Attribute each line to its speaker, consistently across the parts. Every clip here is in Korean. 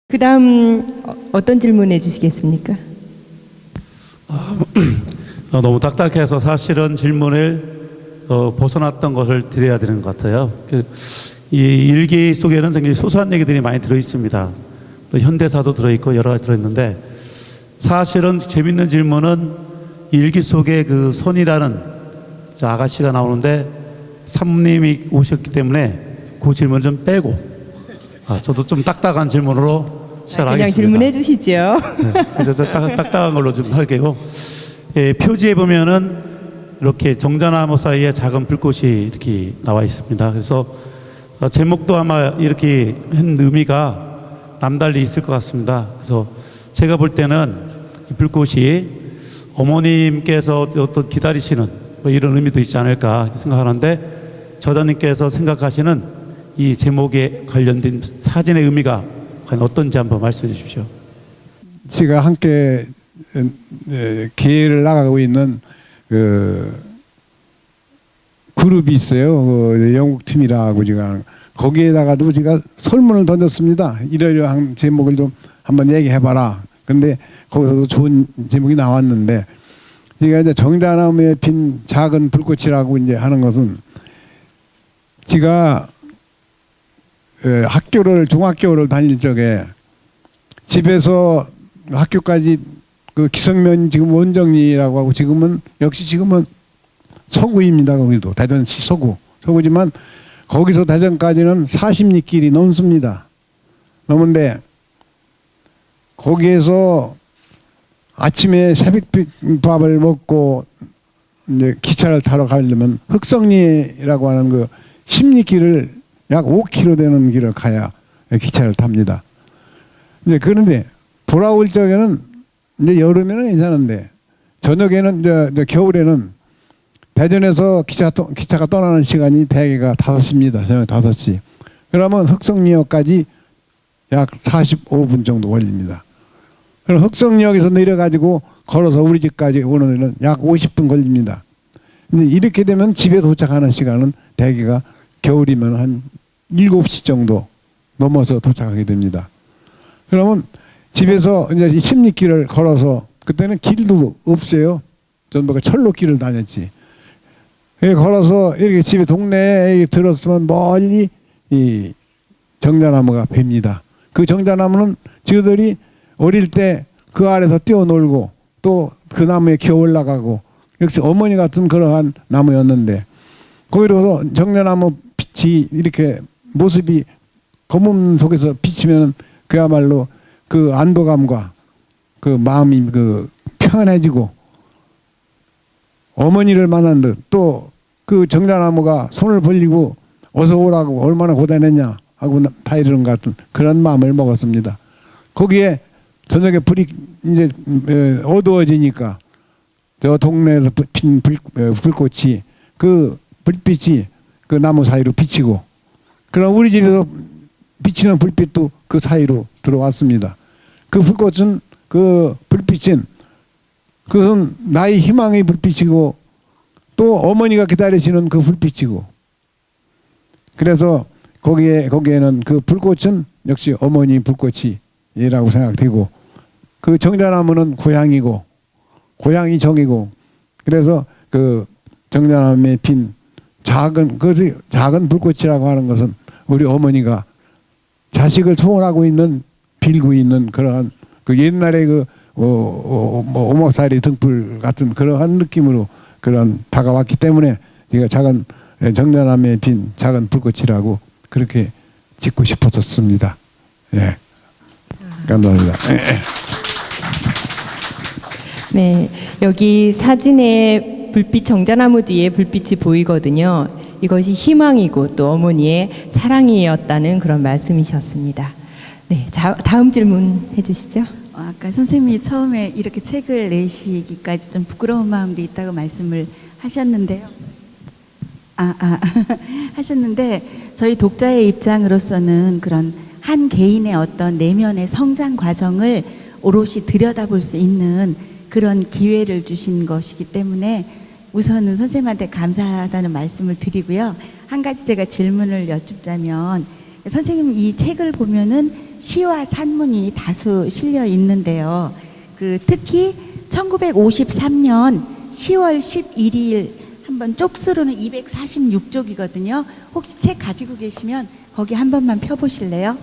Speaker 1: 그 다음 어떤 질문 해주시겠습니까?
Speaker 2: 너무 딱딱해서 사실은 질문을 벗어났던 것을 드려야 되는 것 같아요. 이 일기 속에는 굉장히 소소한 얘기들이 많이 들어있습니다. 또 현대사도 들어있고 여러 가지 들어있는데, 사실은 재밌는 질문은 일기 속에 그 선이라는 저 아가씨가 나오는데 사모님이 오셨기 때문에 그 질문 좀 빼고, 저도 좀 딱딱한 질문으로 시작하겠습니다.
Speaker 1: 그냥 질문해 주시죠.
Speaker 2: 네, 그래서 저 딱딱한 걸로 좀 할게요. 표지에 보면은 이렇게 정자나무 사이에 작은 불꽃이 이렇게 나와 있습니다. 그래서 제목도 아마 이렇게 한 의미가 남달리 있을 것 같습니다. 그래서 제가 볼 때는 이 불꽃이 어머님께서 어떤 기다리시는 뭐 이런 의미도 있지 않을까 생각하는데, 저자님께서 생각하시는 이 제목에 관련된 사진의 의미가 과연 어떤지 한번 말씀해 주십시오.
Speaker 3: 제가 함께 계획을 나가고 있는 그 그룹이 있어요. 그 영국 팀이라고 제가 거기에다가도 제가 설문을 던졌습니다. 이러이러한 제목을 좀 한번 얘기해봐라. 근데 거기서도 좋은 제목이 나왔는데, 제가 이제 정자나무에 핀 작은 불꽃이라고 이제 하는 것은, 제가 중학교를 다닐 적에 집에서 학교까지 그 기성면 지금 원정리라고 하고, 지금은 서구입니다. 거기도 대전시 서구지만 거기서 대전까지는 40리 길이 넘습니다. 넘는데 거기에서 아침에 새벽밥을 먹고 이제 기차를 타러 가려면 흑성리라고 하는 그 10리 길을 약 5km 되는 길을 가야 기차를 탑니다. 이제 그런데 돌아올 적에는 이제 여름에는 괜찮은데, 저녁에는 이제 겨울에는 대전에서 기차가 떠나는 시간이 대개가 5시입니다. 저녁 5시. 그러면 흑성리역까지 약 45분 정도 걸립니다. 그럼 흑성리역에서 내려가지고 걸어서 우리 집까지 오는 데는 약 50분 걸립니다. 근데 이렇게 되면 집에 도착하는 시간은 대개가 겨울이면 한 7시 정도 넘어서 도착하게 됩니다. 그러면 집에서 이제 10리길을 걸어서, 그때는 길도 없어요. 전부가 철로길을 다녔지. 걸어서 이렇게 집에 동네에 들었으면 멀리 이 정자나무가 뵙니다. 그 정자나무는 저들이 어릴 때 그 아래서 뛰어놀고 또 그 나무에 기어 올라가고, 역시 어머니 같은 그러한 나무였는데, 거기로 정자나무 빛이 이렇게 모습이 검은 속에서 비치면 그야말로 그 안도감과 그 마음이 그 평안해지고, 어머니를 만난 듯, 또 그 정자나무가 손을 벌리고 어서 오라고 얼마나 고단했냐 하고 다 이러는 것 같은 그런 마음을 먹었습니다. 거기에 저녁에 불이 이제 어두워지니까 저 동네에서 핀 불꽃이, 그 불빛이 그 나무 사이로 비치고, 그럼 우리 집에서 비치는 불빛도 그 사이로 들어왔습니다. 그 불꽃은, 그 불빛은 그것은 나의 희망의 불빛이고, 또 어머니가 기다리시는 그 불빛이고, 그래서 거기에는 그 불꽃은 역시 어머니 불꽃이라고 생각되고, 그 정자나무는 고향이고, 고향이 정이고, 그래서 그 정자나무에 핀 작은 불꽃이라고 하는 것은 우리 어머니가 자식을 소원하고 있는, 빌고 있는 그러한 그 옛날에 그 오목살이 등불 같은 그러한 느낌으로 그런 다가왔기 때문에 제가 정자나무에 핀 작은 불꽃이라고 그렇게 짓고 싶었습니다. 예. 감사합니다.
Speaker 1: 네, 여기 사진에 불빛, 정자나무 뒤에 불빛이 보이거든요. 이것이 희망이고 또 어머니의 사랑이었다는 그런 말씀이셨습니다. 네, 다음 질문 해주시죠.
Speaker 4: 아까 선생님이 처음에 이렇게 책을 내시기까지 좀 부끄러운 마음도 있다고 말씀을 하셨는데요. 하셨는데, 저희 독자의 입장으로서는 그런 한 개인의 어떤 내면의 성장 과정을 오롯이 들여다볼 수 있는 그런 기회를 주신 것이기 때문에 우선은 선생님한테 감사하다는 말씀을 드리고요. 한 가지 제가 질문을 여쭙자면, 선생님 이 책을 보면은 시와 산문이 다수 실려 있는데요. 특히 1953년 10월 11일 한번 쪽수로는 246쪽이거든요. 혹시 책 가지고 계시면 거기 한 번만 펴보실래요?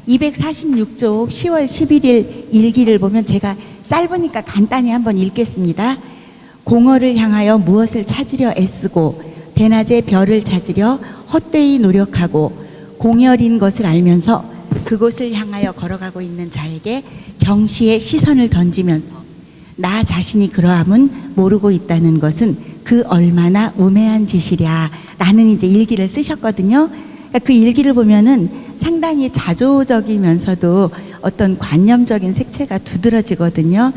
Speaker 4: 246쪽 10월 11일 일기를 보면 제가 짧으니까 간단히 한번 읽겠습니다. 공허를 향하여 무엇을 찾으려 애쓰고 대낮에 별을 찾으려 헛되이 노력하고 공열인 것을 알면서 그곳을 향하여 걸어가고 있는 자에게 경시의 시선을 던지면서 나 자신이 그러함은 모르고 있다는 것은 그 얼마나 우매한 짓이랴 라는 이제 일기를 쓰셨거든요. 그러니까 그 일기를 보면은 상당히 자조적이면서도 어떤 관념적인 색채가 두드러지거든요.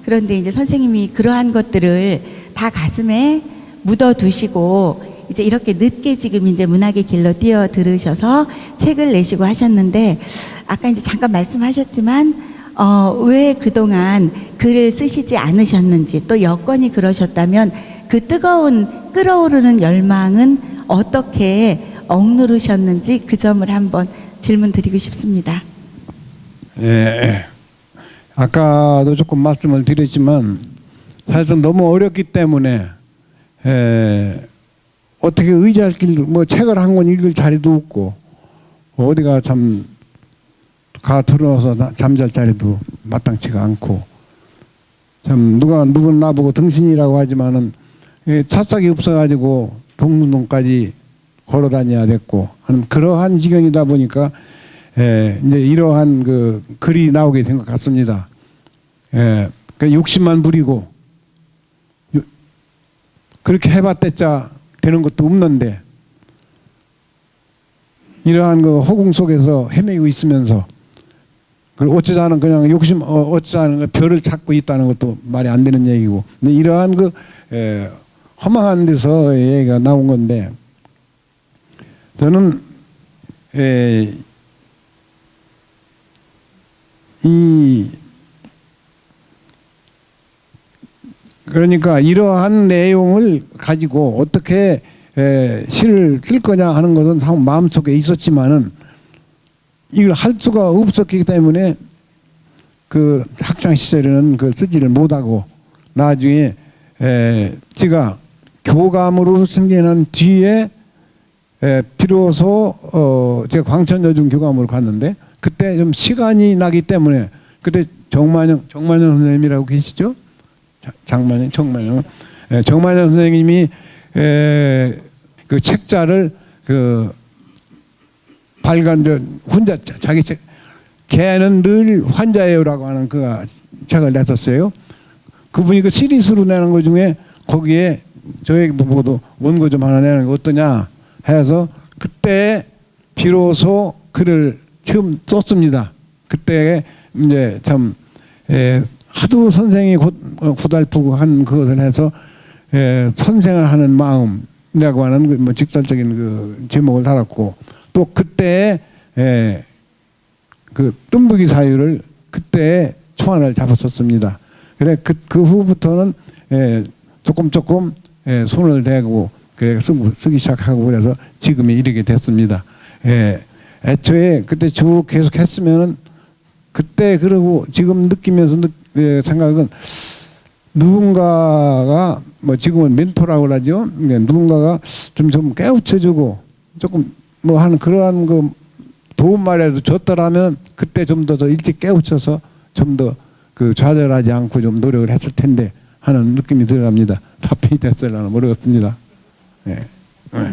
Speaker 4: 그런데 이제 선생님이 그러한 것들을 다 가슴에 묻어 두시고 이제 이렇게 늦게 지금 이제 문학의 길로 뛰어 들으셔서 책을 내시고 하셨는데, 아까 이제 잠깐 말씀하셨지만 왜 그동안 글을 쓰시지 않으셨는지, 또 여건이 그러셨다면 그 뜨거운 끓어오르는 열망은 어떻게 억누르셨는지 그 점을 한번 질문 드리고 싶습니다.
Speaker 3: 예. 아까도 조금 말씀을 드렸지만 사실은 너무 어렵기 때문에 어떻게 의지할 길, 뭐 책을 한 권 읽을 자리도 없고 어디가 참 가 들어서 잠잘 자리도 마땅치가 않고, 참 누군 나보고 등신이라고 하지만은 차싹이 없어가지고 동문동까지 걸어 다녀야 됐고 하는 그러한 지경이다 보니까 이제 이러한 그 글이 나오게 된 것 같습니다. 그 욕심만 부리고 그렇게 해봤댔자 되는 것도 없는데 이러한 그 허공 속에서 헤매고 있으면서 어쩌자는 그냥 욕심 어쩌자는 그 별을 찾고 있다는 것도 말이 안 되는 얘기고, 근데 이러한 그 허망한 데서 얘기가 나온 건데, 저는 그러니까 이러한 내용을 가지고 어떻게 시를 쓸 거냐 하는 것은 마음속에 있었지만은 이걸 할 수가 없었기 때문에 그 학창 시절에는 그 쓰지를 못하고 나중에 제가 교감으로 승진한 뒤에 비로소 제가 광천여중 교감으로 갔는데, 그때 좀 시간이 나기 때문에 그때 정만영 선생님이라고 계시죠? 정만영 선생님이 그 책자를 그 발간 혼자 자기 책 걔는 늘 환자예요라고 하는 그 책을 냈었어요. 그분이 그 시리즈로 내는 것 중에 거기에 저에게 보고도 원고 좀 하나 내는 거 어떠냐 해서 그때 비로소 글을 처음 썼습니다. 그때 이제 참 하도 선생이 고달프고 한 그것을 해서 선생을 하는 마음이라고 하는 뭐 직설적인 그 제목을 달았고, 또 그때 그 뜸부기 사유를 그때 초안을 잡았었습니다. 그래 그 후부터는 조금 손을 대고 그래 쓰기 시작하고 그래서 지금이 이르게 됐습니다. 애초에 그때 쭉 계속 했으면은 그때 그러고 지금 느끼면서 생각은 누군가가 뭐 지금은 멘토라고 그러죠. 누군가가 좀 깨우쳐주고 조금 뭐 하는 그러한 그 도움말이라도 줬더라면 그때 좀 더 일찍 깨우쳐서 좀 더 그 좌절하지 않고 좀 노력을 했을 텐데 하는 느낌이 들어갑니다. 답변이 됐을려나 모르겠습니다.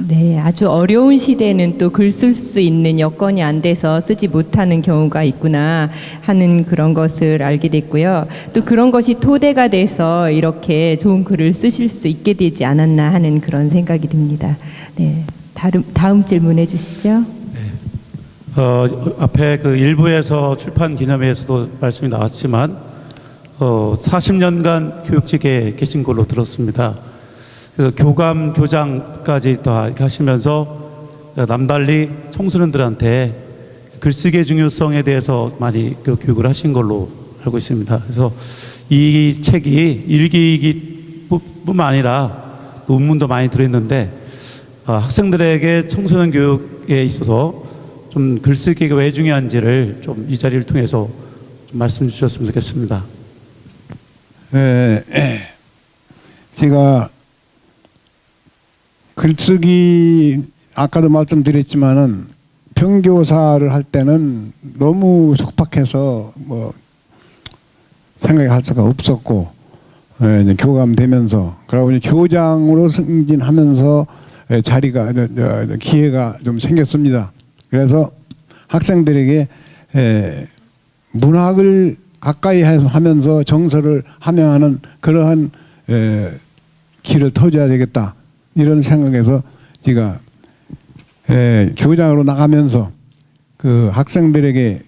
Speaker 1: 네, 아주 어려운 시대는 또 글 쓸 수 있는 여건이 안 돼서 쓰지 못하는 경우가 있구나 하는 그런 것을 알게 됐고요. 또 그런 것이 토대가 돼서 이렇게 좋은 글을 쓰실 수 있게 되지 않았나 하는 그런 생각이 듭니다. 네, 다음 질문해 주시죠.
Speaker 2: 앞에 그 일부에서 출판 기념회에서도 말씀이 나왔지만 40년간 교육직에 계신 걸로 들었습니다. 그 교감, 교장까지 다 이렇게 하시면서 남달리 청소년들한테 글쓰기의 중요성에 대해서 많이 교육을 하신 걸로 알고 있습니다. 그래서 이 책이 일기뿐만 아니라 논문도 많이 들어있는데 학생들에게 청소년 교육에 있어서 좀 글쓰기가 왜 중요한지를 좀 이 자리를 통해서 좀 말씀 주셨으면 좋겠습니다.
Speaker 3: 제가 글쓰기 아까도 말씀드렸지만은 평교사를 할 때는 너무 속박해서 뭐 생각할 수가 없었고 이제 교감되면서 그러고 이제 교장으로 승진하면서 자리가 기회가 좀 생겼습니다. 그래서 학생들에게 문학을 가까이 하면서 정서를 함양하는 그러한 길을 터줘야 되겠다 이런 생각에서 제가 교장으로 나가면서 그 학생들에게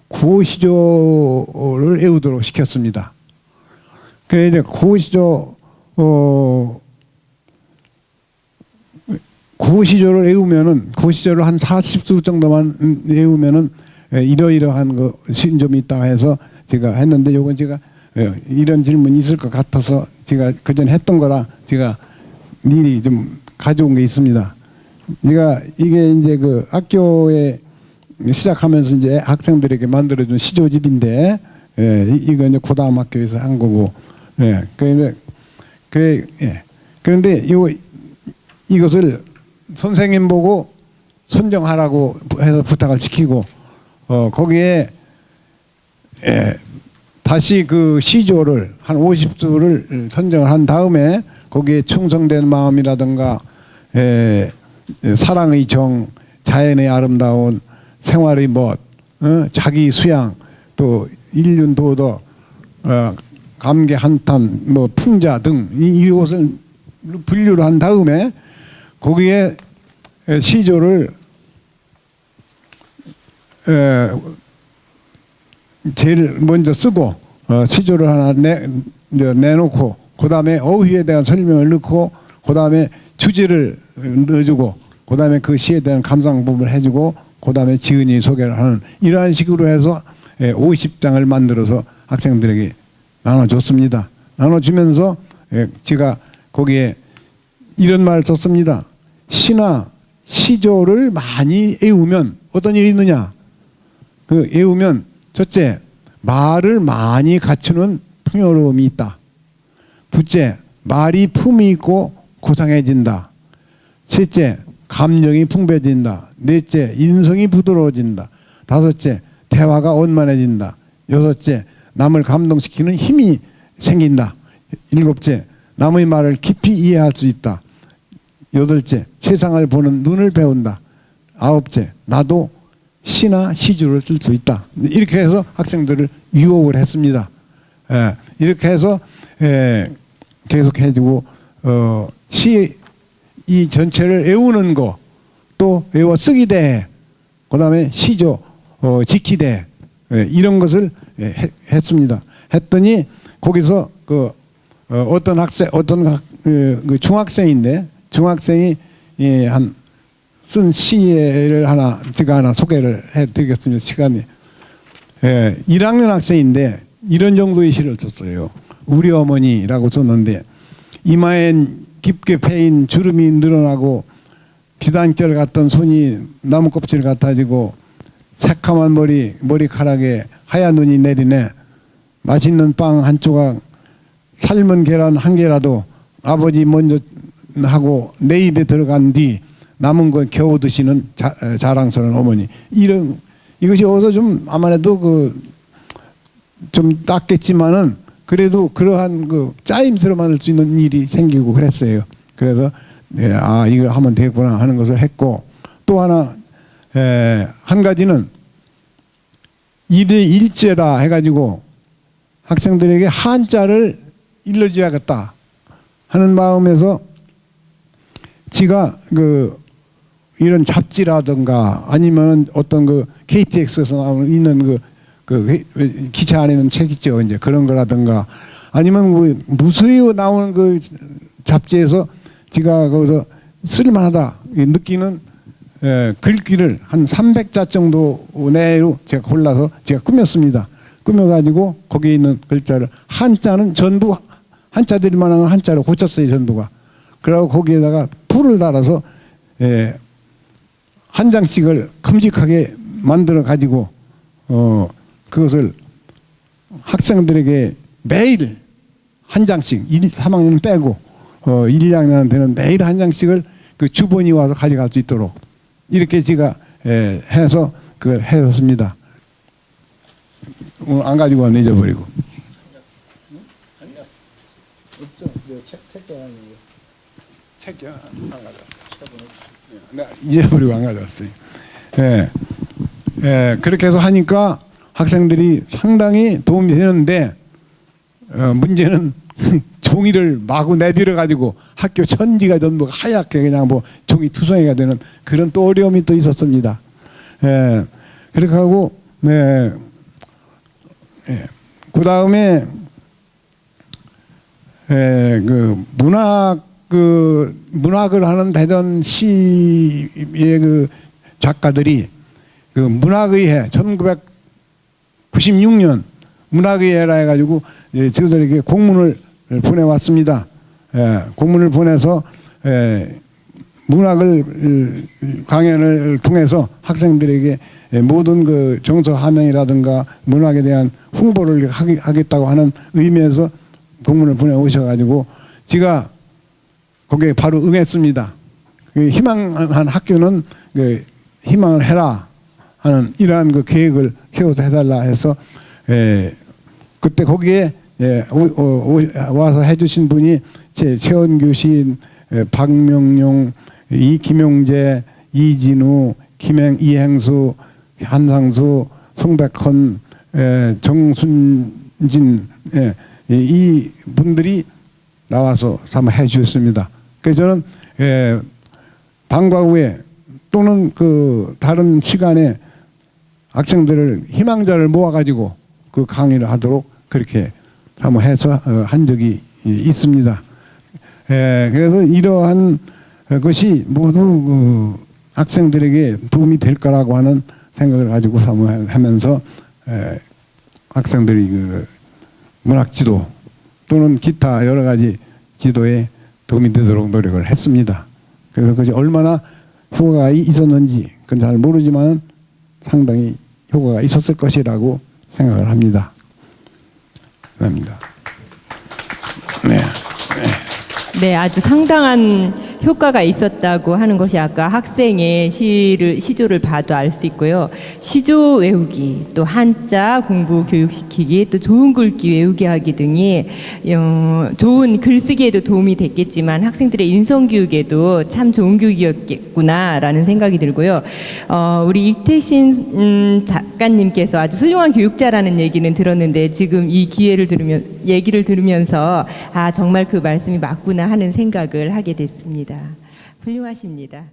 Speaker 3: 구호시조를 외우도록 시켰습니다. 그래 이제 구호시조를 외우면은 구호시조를 한 40수 정도만 외우면은 이러이러한 거 신점이 있다 해서 제가 했는데 요건 제가 이런 질문이 있을 것 같아서 제가 그전에 했던 거라 제가 미리 좀 가져온 게 있습니다. 제가 이게 이제 그 학교에 시작하면서 이제 학생들에게 만들어준 시조집인데 이거 이제 고다음 학교에서 한 거고 그런데 이것을 선생님 보고 선정하라고 해서 부탁을 시키고 거기에 다시 그 시조를 한 50수를 선정을 한 다음에 거기에 충성된 마음이라든가 사랑의 정, 자연의 아름다운 생활의 멋, 자기 수양, 또 인륜 도덕, 감개 한탄, 뭐 풍자 등 이것을 분류를 한 다음에 거기에 시조를 제일 먼저 쓰고 시조를 하나 내놓고 그 다음에 어휘에 대한 설명을 넣고 그 다음에 주제를 넣어주고 그 다음에 그 시에 대한 감상 부분을 해주고 그 다음에 지은이 소개를 하는 이러한 식으로 해서 50장을 만들어서 학생들에게 나눠줬습니다. 나눠주면서 제가 거기에 이런 말을 썼습니다. 시나 시조를 많이 외우면 어떤 일이 있느냐. 그 외우면 첫째 말을 많이 갖추는 풍요로움이 있다. 둘째 말이 품이 있고 고상해진다. 셋째 감정이 풍부해진다. 넷째 인성이 부드러워진다. 다섯째 대화가 원만해진다. 여섯째 남을 감동시키는 힘이 생긴다. 일곱째 남의 말을 깊이 이해할 수 있다. 여덟째 세상을 보는 눈을 배운다. 아홉째 나도 시나 시조를 쓸 수 있다. 이렇게 해서 학생들을 유혹을 했습니다. 이렇게 해서 계속 해주고 시 이 전체를 외우는 거 또 외워 쓰기 대회 그 다음에 시조 지키 대회 이런 것을 했습니다. 했더니 거기서 그 어떤 학생 그 중학생인데 중학생이 한 쓴 시를 제가 하나 소개를 해드리겠습니다. 시간이 1학년 학생인데 이런 정도의 시를 썼어요. 우리 어머니라고 썼는데 이마엔 깊게 패인 주름이 늘어나고 비단결 같던 손이 나무 껍질 같아지고 새카만 머리카락에 하얀 눈이 내리네. 맛있는 빵 한 조각 삶은 계란 한 개라도 아버지 먼저 하고 내 입에 들어간 뒤 남은 건 겨우 드시는 자랑스러운 어머니. 이것이 어서 좀 아무래도 좀 낫겠지만은 그래도 그러한 짜임새로 만들 수 있는 일이 생기고 그랬어요. 그래서 이걸 하면 되겠구나 하는 것을 했고 또 하나 한 가지는 2대 1제다 해가지고 학생들에게 한자를 일러줘야겠다 하는 마음에서 지가 이런 잡지라든가 아니면 어떤 KTX에서 있는 기차 안에 있는 책 있죠. 이제 그런 거라든가 아니면 무수히 나오는 잡지에서 제가 거기서 쓸만하다 느끼는 글귀를 한 300자 정도 내로 제가 골라서 제가 꾸몄습니다. 꾸며가지고 거기에 있는 글자를 한자는 전부 한자들만 하는 한자로 고쳤어요. 전부가. 그리고 거기에다가 풀을 달아서 한 장씩을 큼직하게 만들어 가지고 그것을 학생들에게 매일 한 장씩 3학년 빼고 1, 2학년 되는 매일 한 장씩을 그 주번이 와서 가져갈 수 있도록 이렇게 제가 해서 그걸 해줬습니다. 오늘 안 가지고 왔네, 잊어버리고. 책이 안 가져왔어요. 내가 잊어버리고 안 가져왔어요. 그렇게 해서 하니까 학생들이 상당히 도움이 되는데 문제는 종이를 마구 내밀어 가지고 학교 천지가 전부 하얗게 그냥 뭐 종이 투성이가 되는 그런 또 어려움이 또 있었습니다. 그렇게 하고 그 다음에 문학을 하는 대전시의 그 작가들이 그 문학의회 1996년 문학의회라 해가지고 저들에게 공문을 보내왔습니다. 공문을 보내서 문학을 강연을 통해서 학생들에게 모든 그 정서 함양이라든가 문학에 대한 홍보를 하겠다고 하는 의미에서 공문을 보내오셔가지고 제가 거기에 바로 응했습니다. 희망한 학교는 희망을 해라 하는 이러한 그 계획을 세워서 해달라 해서 그때 거기에 와서 해주신 분이 최원규 시인, 박명용, 김용재, 이진우, 이행수, 한상수, 송백헌, 정순진 이 분들이 나와서 한번 해주셨습니다. 그래서 저는 방과 후에 또는 그 다른 시간에 학생들을 희망자를 모아가지고 그 강의를 하도록 그렇게 한번 해서 한 적이 있습니다. 그래서 이러한 것이 모두 학생들에게 도움이 될 거라고 하는 생각을 가지고 하면서 학생들이 그 문학지도 또는 기타 여러 가지 지도에 도움이 되도록 노력을 했습니다. 그래서 그것이 얼마나 효과가 있었는지 그건 잘 모르지만 상당히 효과가 있었을 것이라고 생각을 합니다. 감사합니다.
Speaker 1: 네, 아주 상당한 효과가 있었다고 하는 것이 아까 학생의 시조를 봐도 알 수 있고요. 시조 외우기, 또 한자 공부 교육시키기, 또 좋은 글귀 외우게 하기 등이 좋은 글쓰기에도 도움이 됐겠지만 학생들의 인성교육에도 참 좋은 교육이었겠구나라는 생각이 들고요. 우리 이태신 작가님께서 아주 훌륭한 교육자라는 얘기는 들었는데 지금 이 얘기를 들으면서 정말 그 말씀이 맞구나 하는 생각을 하게 됐습니다. 훌륭하십니다.